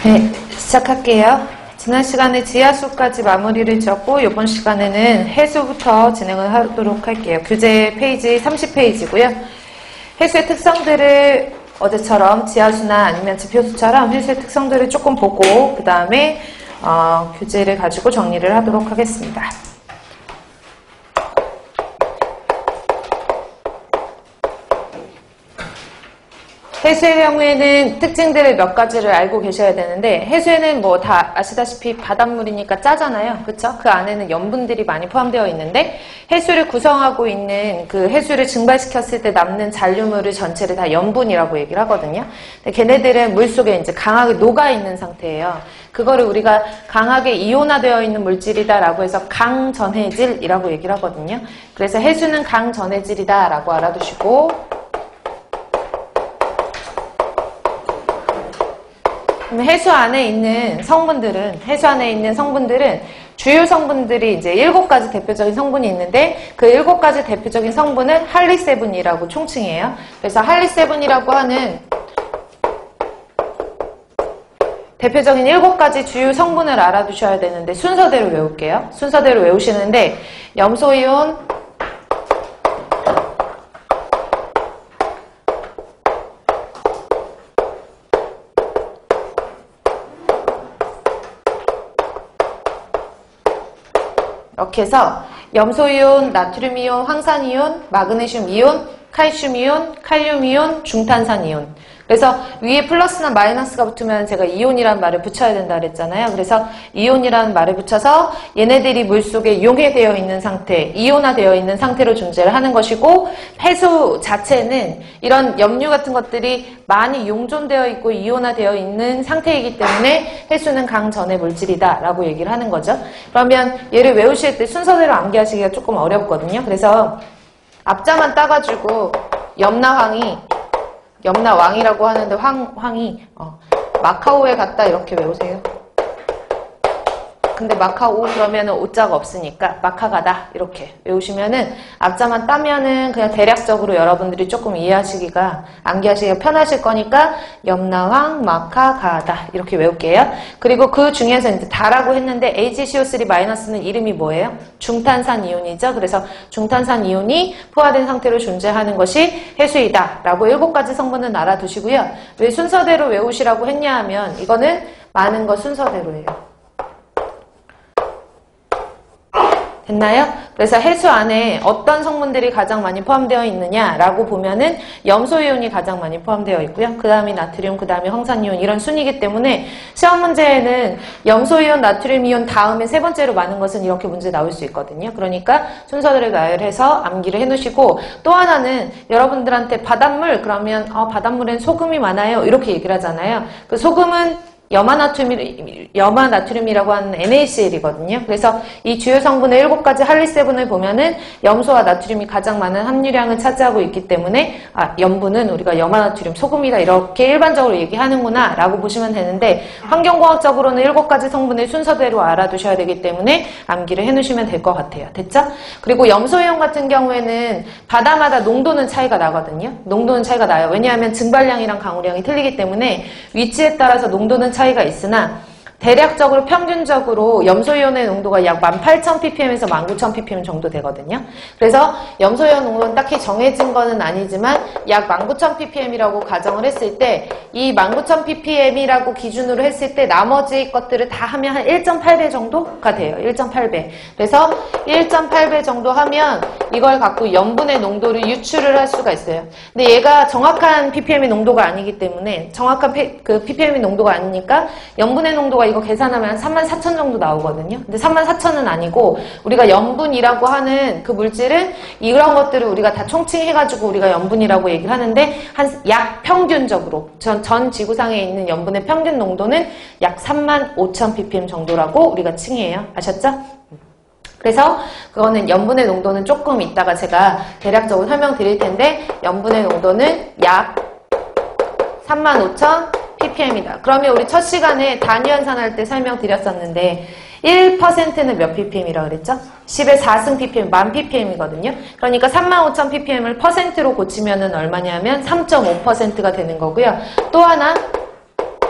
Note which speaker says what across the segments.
Speaker 1: 네, 시작할게요. 지난 시간에 지하수까지 마무리를 지었고 이번 시간에는 해수부터 진행을 하도록 할게요. 교재 페이지 30페이지고요. 해수의 특성들을 어제처럼 지하수나 아니면 지표수처럼 해수의 특성들을 조금 보고 그 다음에 교재를 가지고 정리를 하도록 하겠습니다. 해수의 경우에는 특징들을 몇 가지를 알고 계셔야 되는데, 해수에는 뭐 다 아시다시피 바닷물이니까 짜잖아요. 그쵸? 그 안에는 염분들이 많이 포함되어 있는데, 해수를 구성하고 있는 그 해수를 증발시켰을 때 남는 잔류물을 전체를 다 염분이라고 얘기를 하거든요. 근데 걔네들은 물 속에 이제 강하게 녹아있는 상태예요. 그거를 우리가 강하게 이온화되어 있는 물질이다라고 해서 강전해질이라고 얘기를 하거든요. 그래서 해수는 강전해질이다라고 알아두시고, 해수 안에 있는 성분들은 주요 성분들이 이제 7가지 대표적인 성분이 있는데, 그 7가지 대표적인 성분은 할리세븐이라고 총칭해요. 그래서 할리세븐이라고 하는 대표적인 7가지 주요 성분을 알아두셔야 되는데, 순서대로 외울게요. 순서대로 외우시는데, 염소이온, 이렇게 해서 염소이온, 나트륨이온, 황산이온, 마그네슘이온, 칼슘이온, 칼륨이온, 중탄산이온. 그래서 위에 플러스나 마이너스가 붙으면 제가 이온이라는 말을 붙여야 된다 그랬잖아요. 그래서 이온이라는 말을 붙여서 얘네들이 물속에 용해되어 있는 상태, 이온화되어 있는 상태로 존재를 하는 것이고, 해수 자체는 이런 염류 같은 것들이 많이 용존되어 있고 이온화되어 있는 상태이기 때문에 해수는 강전해 물질이다 라고 얘기를 하는 거죠. 그러면 얘를 외우실 때 순서대로 암기하시기가 조금 어렵거든요. 그래서 앞자만 따가지고 염라왕이라고 하는데 황이 마카오에 갔다 이렇게 외우세요. 근데 마카오 그러면은 오자가 없으니까 마카가다 이렇게 외우시면은 앞자만 따면은 그냥 대략적으로 여러분들이 조금 암기하시기가 편하실 거니까 염라왕 마카가다 이렇게 외울게요. 그리고 그 중에서 이제 다라고 했는데 HCO3- 이름이 뭐예요? 중탄산이온이죠. 그래서 중탄산이온이 포화된 상태로 존재하는 것이 해수이다 라고 7가지 성분은 알아두시고요. 왜 순서대로 외우시라고 했냐 하면 이거는 많은 거 순서대로예요. 됐나요? 그래서 해수 안에 어떤 성분들이 가장 많이 포함되어 있느냐라고 보면은 염소이온이 가장 많이 포함되어 있고요. 그 다음이 나트륨, 그 다음이 황산이온 이런 순이기 때문에 시험 문제에는 염소이온, 나트륨이온 다음에 세 번째로 많은 것은 이렇게 문제 나올 수 있거든요. 그러니까 순서대로 나열해서 암기를 해놓으시고, 또 하나는 여러분들한테 바닷물 그러면 바닷물엔 소금이 많아요 이렇게 얘기를 하잖아요. 그 소금은 염화나트륨이라고 하는 NaCl이거든요. 그래서 이 주요 성분의 7가지 할리세븐을 보면은 염소와 나트륨이 가장 많은 함유량을 차지하고 있기 때문에 염분은 우리가 염화나트륨 소금이다 이렇게 일반적으로 얘기하는구나 라고 보시면 되는데, 환경공학적으로는 7가지 성분의 순서대로 알아두셔야 되기 때문에 암기를 해놓으시면 될 것 같아요. 됐죠? 그리고 염소이온 같은 경우에는 바다마다 농도는 차이가 나거든요. 농도는 차이가 나요. 왜냐하면 증발량이랑 강우량이 틀리기 때문에 위치에 따라서 농도는 차이가 있으나, 대략적으로 평균적으로 염소이온의 농도가 약 18,000ppm에서 19,000ppm 정도 되거든요. 그래서 염소이온 농도는 딱히 정해진 거는 아니지만 약 19,000ppm이라고 가정을 했을 때, 이 19,000ppm이라고 기준으로 했을 때 나머지 것들을 다 하면 한 1.8배 정도가 돼요. 1.8배. 그래서 1.8배 정도 하면 이걸 갖고 염분의 농도를 유출을 할 수가 있어요. 근데 얘가 정확한 ppm의 농도가 아니기 때문에, 정확한 ppm의 농도가 아니니까 염분의 농도가 이거 계산하면 한 34,000 정도 나오거든요. 근데 34,000은 아니고, 우리가 염분이라고 하는 그 물질은 이런 것들을 우리가 다 총칭해가지고 우리가 염분이라고 얘기를 하는데, 약 평균적으로 전 지구상에 있는 염분의 평균 농도는 약 35,000ppm 정도라고 우리가 칭해요. 아셨죠? 그래서 그거는 염분의 농도는 조금 이따가 제가 대략적으로 설명드릴 텐데, 염분의 농도는 약 35,000ppm이다. 그러면 우리 첫 시간에 단위환산 할 때 설명드렸었는데 1%는 몇 ppm이라고 그랬죠? 10의 4승 ppm, 10,000ppm이거든요. 그러니까 35,000ppm을 퍼센트로 고치면은 얼마냐면 3.5%가 되는 거고요. 또 하나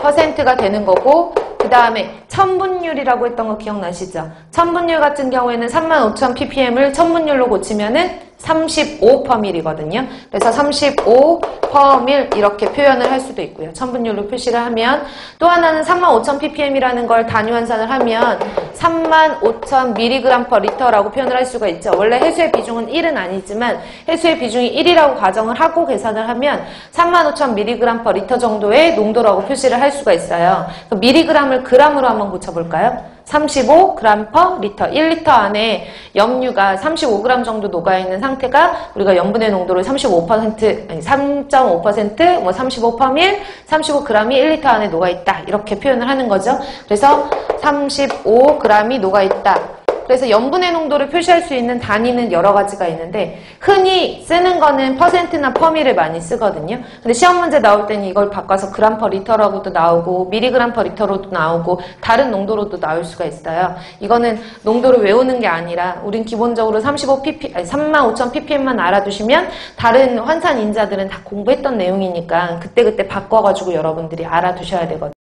Speaker 1: 퍼센트가 되는 거고, 그 다음에 천분율이라고 했던 거 기억나시죠? 천분율 같은 경우에는 35,000ppm을 천분율로 고치면은 35/ml거든요. 그래서 35/ml 이렇게 표현을 할 수도 있고요. 천분율로 표시를 하면, 또 하나는 35,000ppm이라는 걸 단위 환산을 하면 35,000mg/L라고 표현을 할 수가 있죠. 원래 해수의 비중은 1은 아니지만 해수의 비중이 1이라고 가정을 하고 계산을 하면 35,000mg/L 정도의 농도라고 표시를 할 수가 있어요. mg을 g으로 한번 고쳐볼까요? 35g/L, 1리터 안에 염류가 35g 정도 녹아있는 상태가 우리가 염분의 농도를 35%, 아니 3.5%, 뭐 35%, 35g이 1리터 안에 녹아있다. 이렇게 표현을 하는 거죠. 그래서 35g이 녹아있다. 그래서 염분의 농도를 표시할 수 있는 단위는 여러 가지가 있는데 흔히 쓰는 거는 퍼센트나 퍼미를 많이 쓰거든요. 근데 시험 문제 나올 때는 이걸 바꿔서 g/L라고도 나오고 mg/L로도 나오고 다른 농도로도 나올 수가 있어요. 이거는 농도를 외우는 게 아니라 우린 기본적으로 35,000ppm만 알아두시면 다른 환산 인자들은 다 공부했던 내용이니까 그때그때 바꿔가지고 여러분들이 알아두셔야 되거든요.